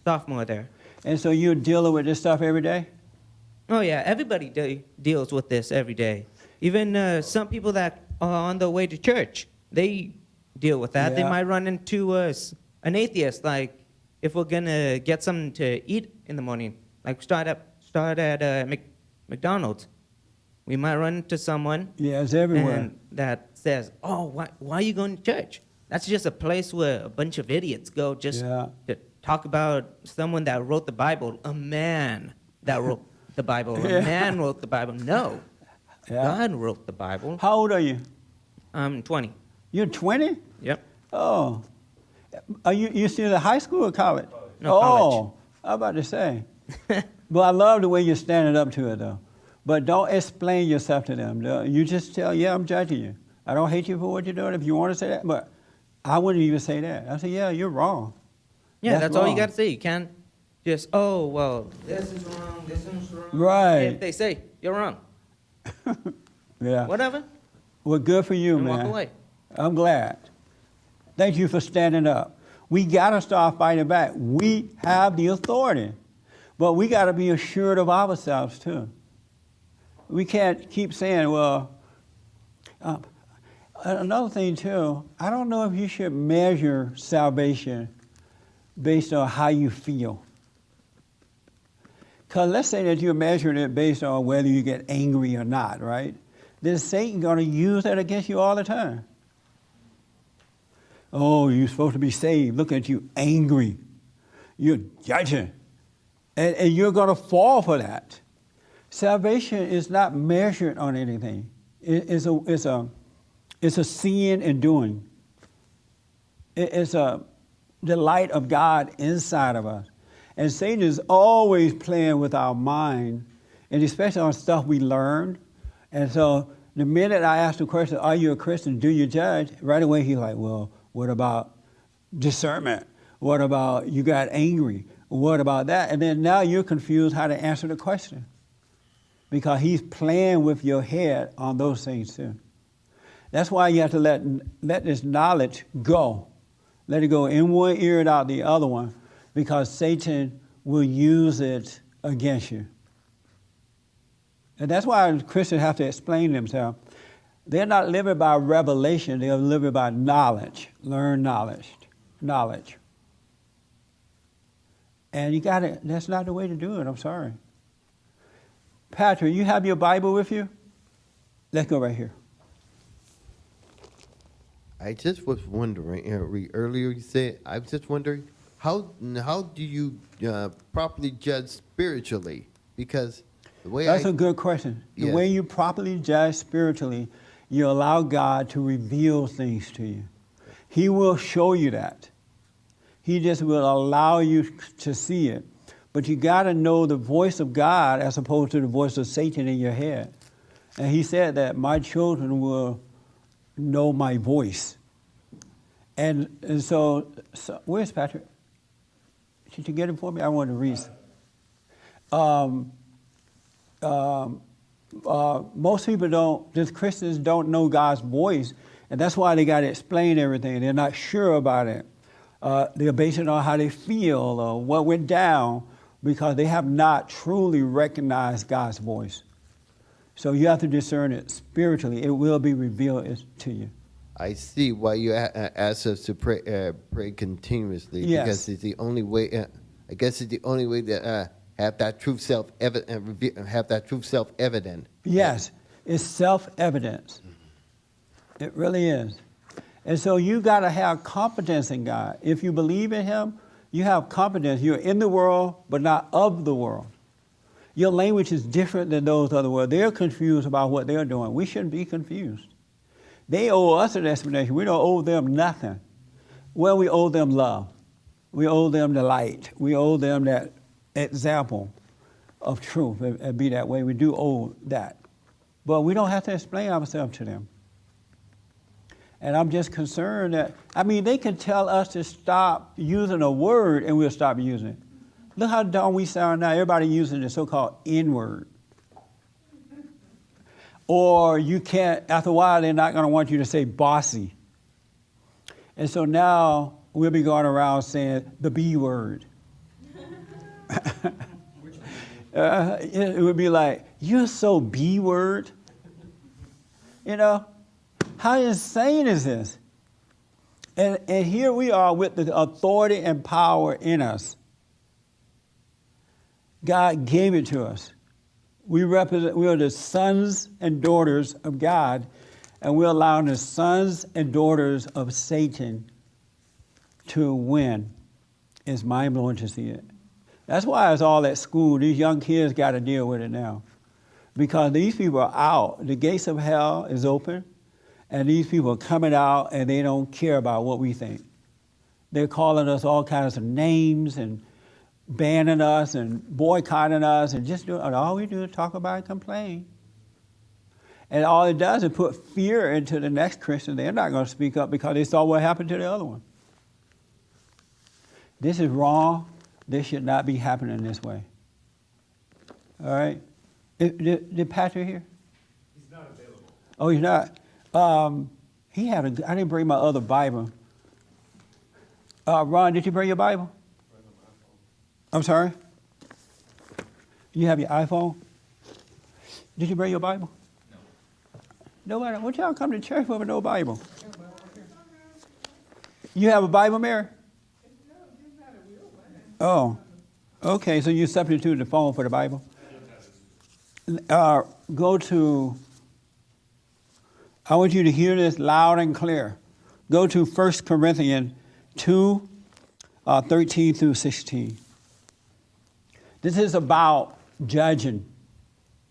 sophomore there. And so you're dealing with this stuff every day? Oh, yeah, everybody deals with this every day. Even some people that are on their way to church, they deal with that. They Yeah. might run into an atheist, like if we're going to get something to eat in the morning, like start at McDonald's. We might run into someone Yeah, it's everywhere. and that says, oh, why are you going to church? That's just a place where a bunch of idiots go just Yeah. to talk about someone that wrote the Bible, a man that wrote the Bible. Yeah. A man wrote the Bible. No, Yeah. God wrote the Bible. How old are you? I'm 20. You're 20? Yep. Oh. Are you still in high school or college? No, college. Oh, I'm about to say. But I love the way you're standing up to it, though. But don't explain yourself to them. You just tell, yeah, I'm judging you. I don't hate you for what you're doing if you want to say that, but I wouldn't even say that. I say, yeah, you're wrong. Yeah, that's all you wrong. got to say. You can't just, oh, well, this is wrong, this is wrong. Right. If they say, you're wrong, Yeah. whatever, Well, good for you, and man. walk away. I'm glad. Thank you for standing up. We got to start fighting back. We have the authority, but we got to be assured of ourselves, too. We can't keep saying, well, another thing, too, I don't know if you should measure salvation based on how you feel. Because let's say that you're measuring it based on whether you get angry or not, right? Then Satan's going to use that against you all the time. Oh, you're supposed to be saved. Look at you, angry. You're judging. And you're going to fall for that. Salvation is not measured on anything. It's a seeing and doing. It's the light of God inside of us. And Satan is always playing with our mind, and especially on stuff we learned. And so the minute I ask the question, are you a Christian? Do you judge? Right away he's like, well, what about discernment? What about you got angry? What about that? And then now you're confused how to answer the question. Because he's playing with your head on those things too. That's why you have to let this knowledge go. Let it go in one ear and out the other one, because Satan will use it against you. And that's why Christians have to explain themselves. They're not living by revelation, they're living by knowledge. Learn knowledge. And you gotta, that's not the way to do it, I'm sorry. Patrick, you have your Bible with you? Let's go right here. I just was wondering, earlier you said, I was just wondering, how do you properly judge spiritually? Because the way That's a good question. The Yes. way you properly judge spiritually, you allow God to reveal things to you. He will show you that. He just will allow you to see it. But you got to know the voice of God as opposed to the voice of Satan in your head. And he said that my children will know my voice. And so where's Patrick? Did you get it for me? I want to read. Most people don't, just Christians don't know God's voice, and that's why they got to explain everything. They're not sure about it. They're basing it on how they feel or what went down, because they have not truly recognized God's voice. So you have to discern it spiritually. It will be revealed to you. I see why you ask us to pray continuously. Yes. Because it's the only way. I guess it's the only way that have that truth self-evident. Yes, it's self-evidence. It really is. And so you got to have confidence in God. If you believe in Him, you have confidence. You're in the world, but not of the world. Your language is different than those of the world. They're confused about what they're doing. We shouldn't be confused. They owe us an explanation. We don't owe them nothing. Well, we owe them love. We owe them the light. We owe them that example of truth and be that way. We do owe that. But we don't have to explain ourselves to them. And I'm just concerned that, they can tell us to stop using a word and we'll stop using it. Look how dumb we sound now. Everybody using the so-called N-word. Or you can't, after a while, they're not going to want you to say bossy. And so now we'll be going around saying the B word. It would be like, you're so B word. How insane is this? And here we are with the authority and power in us. God gave it to us. We are the sons and daughters of God, and we're allowing the sons and daughters of Satan to win. It's mind-blowing to see it. That's why it's all at school. These young kids got to deal with it now. Because these people are out. The gates of hell is open, and these people are coming out, and they don't care about what we think. They're calling us all kinds of names and banning us and boycotting us and just doing, all we do is talk about and complain. And all it does is put fear into the next Christian. They're not going to speak up because they saw what happened to the other one. This is wrong. This should not be happening this way. All right? Did Patrick here? He's not available. Oh, he's not? I didn't bring my other Bible. Ron, did you bring your Bible? I'm sorry? You have your iPhone? Did you bring your Bible? No. Nobody? What y'all come to church with no Bible? You have a Bible, Mary? Oh, okay. So you substitute the phone for the Bible? Go to, I want you to hear this loud and clear. Go to 1 Corinthians 2, 13 through 16. This is about judging.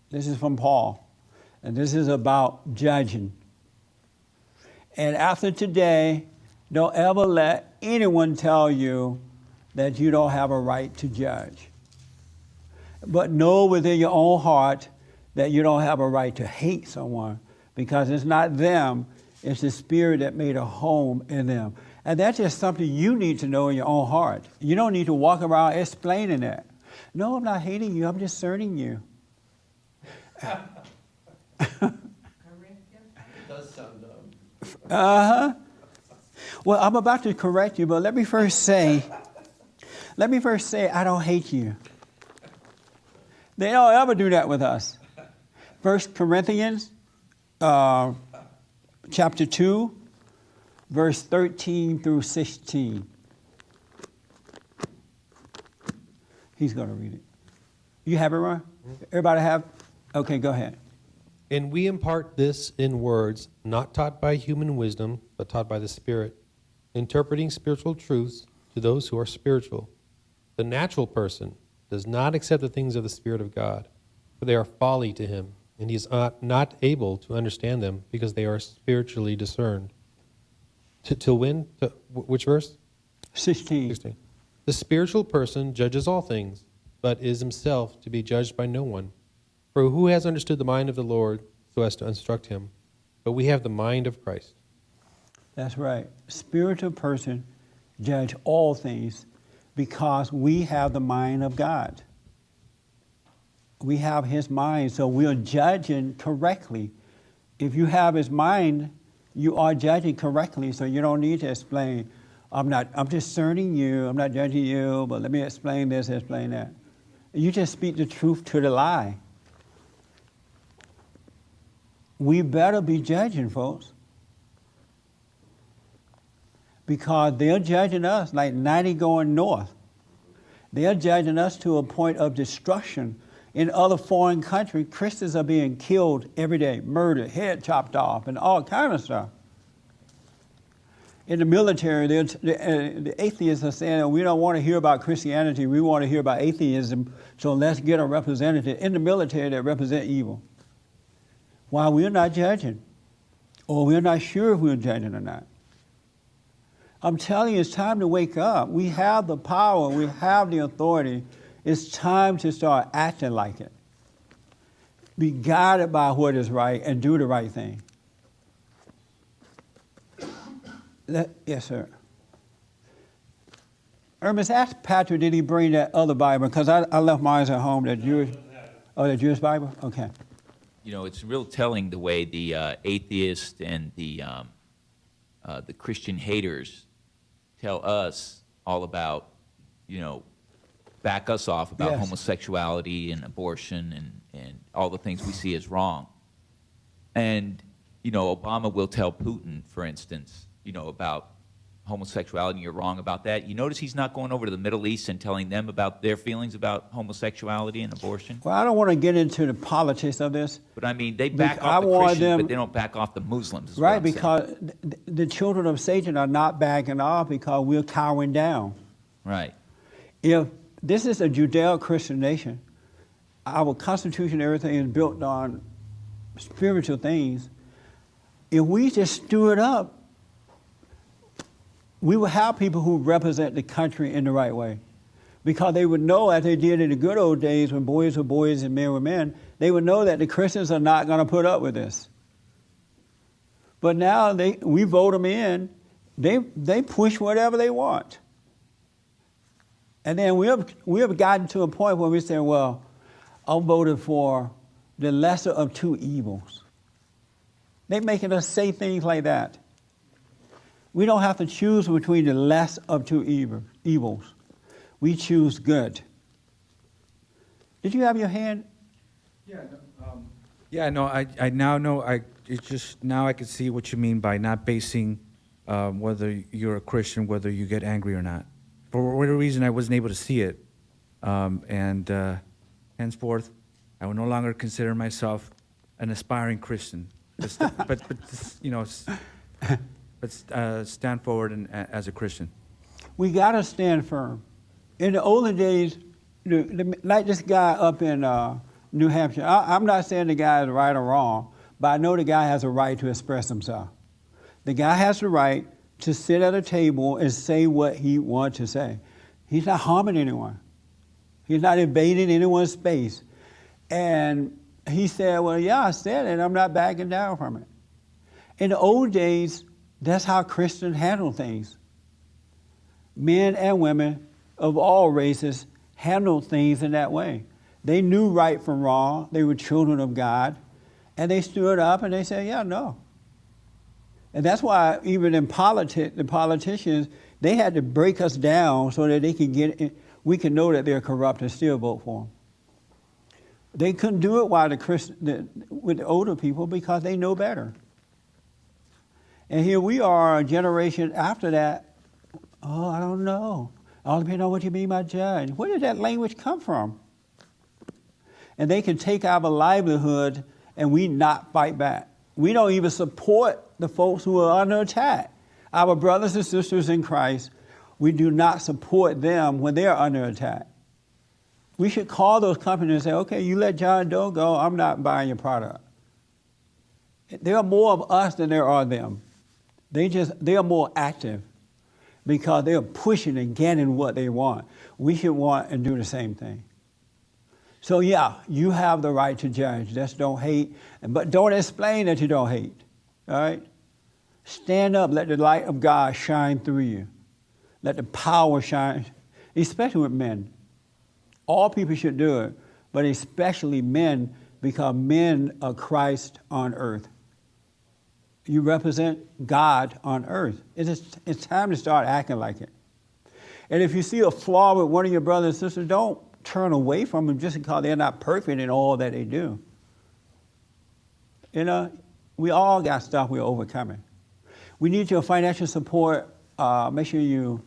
This is from Paul. And this is about judging. And after today, don't ever let anyone tell you that you don't have a right to judge. But know within your own heart that you don't have a right to hate someone, because it's not them, it's the Spirit that made a home in them. And that's just something you need to know in your own heart. You don't need to walk around explaining that. No, I'm not hating you, I'm discerning you. Uh-huh. Well, I'm about to correct you, but let me first say, I don't hate you. They don't ever do that with us. 1 Corinthians chapter 2, verse 13 through 16. He's going to read it. You have it, Ron? Everybody have? Okay, go ahead. And we impart this in words, not taught by human wisdom, but taught by the Spirit, interpreting spiritual truths to those who are spiritual. The natural person does not accept the things of the Spirit of God, for they are folly to him, and he is not able to understand them because they are spiritually discerned. Till when? Which verse? 16. The spiritual person judges all things, but is himself to be judged by no one. For who has understood the mind of the Lord so as to instruct him? But we have the mind of Christ. That's right. Spiritual person judge all things because we have the mind of God. We have his mind, so we're judging correctly. If you have his mind, you are judging correctly, so you don't need to explain. I'm discerning you, I'm not judging you, but let me explain this, explain that. You just speak the truth to the lie. we better be judging, folks. Because they're judging us like 90 going north. They're judging us to a point of destruction. In other foreign countries, Christians are being killed every day, murdered, head chopped off, and all kind of stuff. In the military, the atheists are saying, we don't want to hear about Christianity, we want to hear about atheism, so let's get a representative in the military that represent evil. While we're not judging, or we're not sure if we're judging or not. I'm telling you, it's time to wake up. We have the power, we have the authority. It's time to start acting like it. Be guided by what is right and do the right thing. Yes, sir. Ernest, ask Patrick, did he bring that other Bible? Because I left mine at home, the Jewish Bible? Okay. You know, it's real telling the way the atheists and the Christian haters tell us all about, back us off about homosexuality and abortion and all the things we see as wrong. And, Obama will tell Putin, for instance, about homosexuality, and you're wrong about that. You notice he's not going over to the Middle East and telling them about their feelings about homosexuality and abortion? Well, I don't want to get into the politics of this. But I mean, they back off the Christians, but they don't back off the Muslims. Right, because the children of Satan are not backing off because we're cowering down. Right. If this is a Judeo-Christian nation, our Constitution, everything is built on spiritual things. If we just stir it up, we will have people who represent the country in the right way. Because they would know, as they did in the good old days when boys were boys and men were men, they would know that the Christians are not going to put up with this. But now we vote them in, they push whatever they want. And then we have gotten to a point where we say, well, I'm voting for the lesser of two evils. They're making us say things like that. We don't have to choose between the less of two evils. We choose good. Did you have your hand? I now know. Now I can see what you mean by not basing whether you're a Christian, whether you get angry or not. For whatever reason, I wasn't able to see it, and henceforth, I will no longer consider myself an aspiring Christian. But stand forward as a Christian. We got to stand firm. In the olden days, like this guy up in New Hampshire, I'm not saying the guy is right or wrong, but I know the guy has a right to express himself. The guy has the right to sit at a table and say what he wants to say. He's not harming anyone. He's not invading anyone's space. And he said, well, yeah, I said it. I'm not backing down from it. In the old days, that's how Christians handled things. Men and women of all races handled things in that way. They knew right from wrong. They were children of God. And they stood up and they said, yeah, no. And that's why even in politics, the politicians, they had to break us down so that they could we can know that they're corrupt and still vote for them. They couldn't do it with the older people because they know better. And here we are, a generation after that. Oh, I don't know. All depends on what you mean by judge. Where did that language come from? And they can take our livelihood and we not fight back. We don't even support the folks who are under attack. Our brothers and sisters in Christ, we do not support them when they're under attack. We should call those companies and say, okay, you let John Doe go, I'm not buying your product. There are more of us than there are them. They are more active because they're pushing and getting what they want. We should want and do the same thing. So yeah, you have the right to judge. Just don't hate, but don't explain that you don't hate. All right? Stand up, let the light of God shine through you. Let the power shine, especially with men. All people should do it, but especially men, because men are Christ on earth. You represent God on earth. It's time to start acting like it. And if you see a flaw with one of your brothers and sisters, don't turn away from them just because they're not perfect in all that they do. We all got stuff we're overcoming. We need your financial support. Make sure your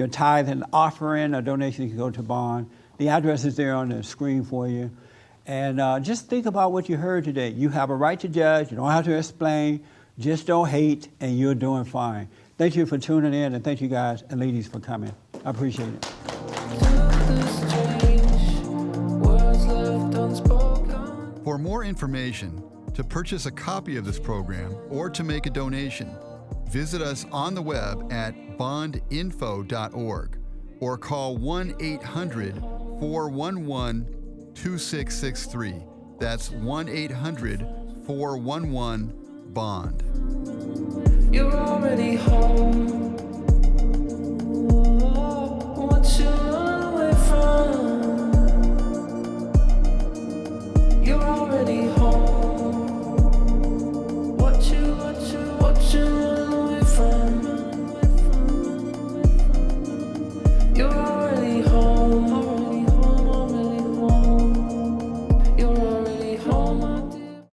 tithe and offering or donation can go to bond. The address is there on the screen for you. And just think about what you heard today. You have a right to judge. You don't have to explain. Just don't hate, and you're doing fine. Thank you for tuning in, and thank you guys and ladies for coming. I appreciate it. For more information, to purchase a copy of this program, or to make a donation, visit us on the web at bondinfo.org or call 1-800-411-2663. That's 1-800-411-BOND. You're already home. What you run away from? You're already home. What you run away from?